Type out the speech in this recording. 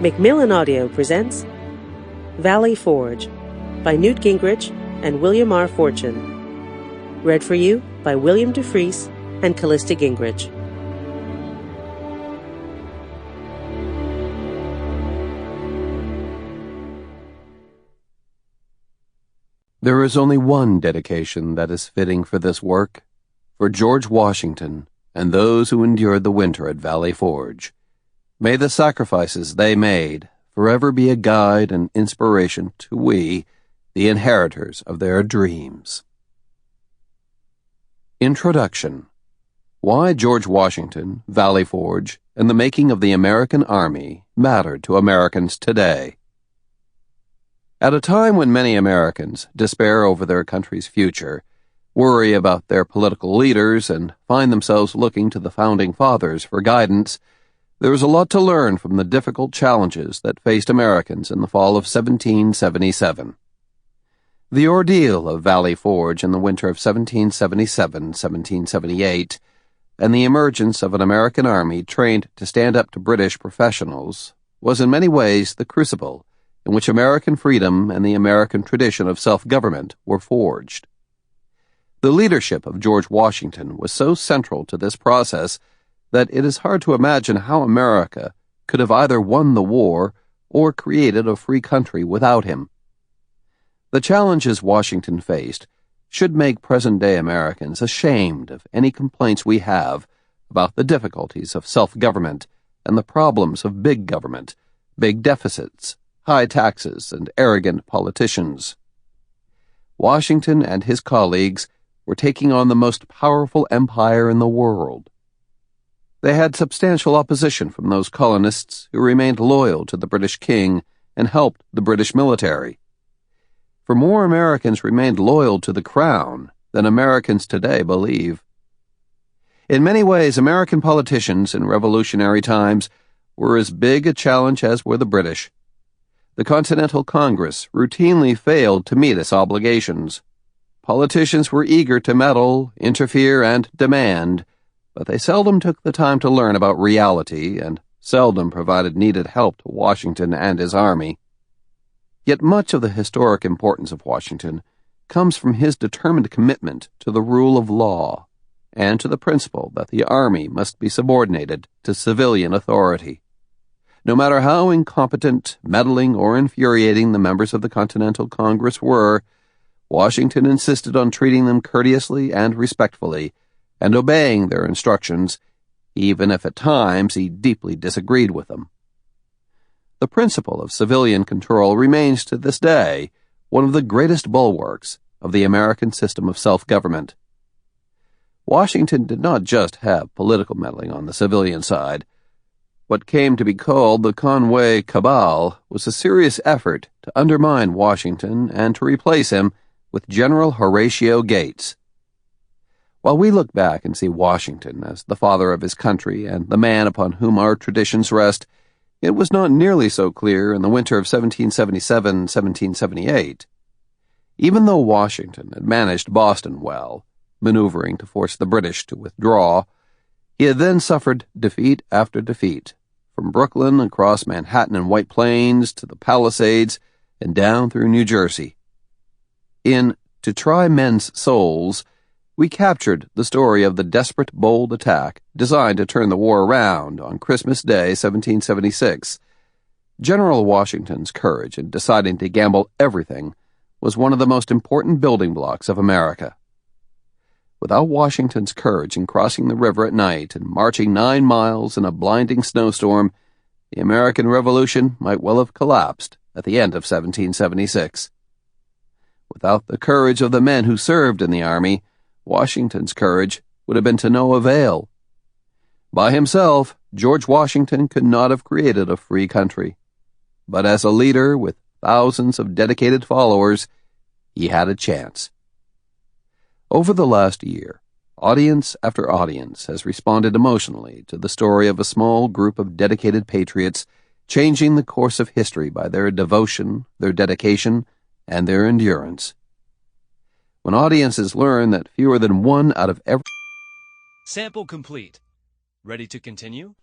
Macmillan Audio presents Valley Forge by Newt Gingrich and William R. Forstchen. Read for you by William Dufris and Callista Gingrich. There is only one dedication that is fitting for this work, for George Washington and those who endured the winter at Valley Forge. May the sacrifices they made forever be a guide and inspiration to we, the inheritors of their dreams. Introduction. Why George Washington, Valley Forge, and the making of the American Army mattered to Americans today. At a time when many Americans despair over their country's future, worry about their political leaders, and find themselves looking to the Founding Fathers for guidance, there is a lot to learn from the difficult challenges that faced Americans in the fall of 1777. The ordeal of Valley Forge in the winter of 1777-1778, and the emergence of an American army trained to stand up to British professionals, was in many ways the crucible in which American freedom and the American tradition of self-government were forged. The leadership of George Washington was so central to this process that it is hard to imagine how America could have either won the war or created a free country without him. The challenges Washington faced should make present-day Americans ashamed of any complaints we have about the difficulties of self-government and the problems of big government, big deficits, high taxes, and arrogant politicians. Washington and his colleagues were taking on the most powerful empire in the world. They had substantial opposition from those colonists who remained loyal to the British king and helped the British military. For more Americans remained loyal to the crown than Americans today believe. In many ways, American politicians in revolutionary times were as big a challenge as were the British. The Continental Congress routinely failed to meet its obligations. Politicians were eager to meddle, interfere, and demand, but they seldom took the time to learn about reality and seldom provided needed help to Washington and his army. Yet much of the historic importance of Washington comes from his determined commitment to the rule of law and to the principle that the army must be subordinated to civilian authority. No matter how incompetent, meddling, or infuriating the members of the Continental Congress were, Washington insisted on treating them courteously and respectfully, and obeying their instructions, even if at times he deeply disagreed with them. The principle of civilian control remains to this day one of the greatest bulwarks of the American system of self-government. Washington did not just have political meddling on the civilian side. What came to be called the Conway Cabal was a serious effort to undermine Washington and to replace him with General Horatio Gates. While we look back and see Washington as the father of his country and the man upon whom our traditions rest, it was not nearly so clear in the winter of 1777-1778. Even though Washington had managed Boston well, maneuvering to force the British to withdraw, he had then suffered defeat after defeat, from Brooklyn across Manhattan and White Plains to the Palisades and down through New Jersey. In To Try Men's Souls, we captured the story of the desperate, bold attack designed to turn the war around on Christmas Day, 1776. General Washington's courage in deciding to gamble everything was one of the most important building blocks of America. Without Washington's courage in crossing the river at night and marching 9 miles in a blinding snowstorm, the American Revolution might well have collapsed at the end of 1776. Without the courage of the men who served in the army, Washington's courage would have been to no avail. By himself, George Washington could not have created a free country. But as a leader with thousands of dedicated followers, he had a chance. Over the last year, audience after audience has responded emotionally to the story of a small group of dedicated patriots changing the course of history by their devotion, their dedication, and their endurance. When audiences learn that fewer than 1 out of every... Sample complete. Ready to continue?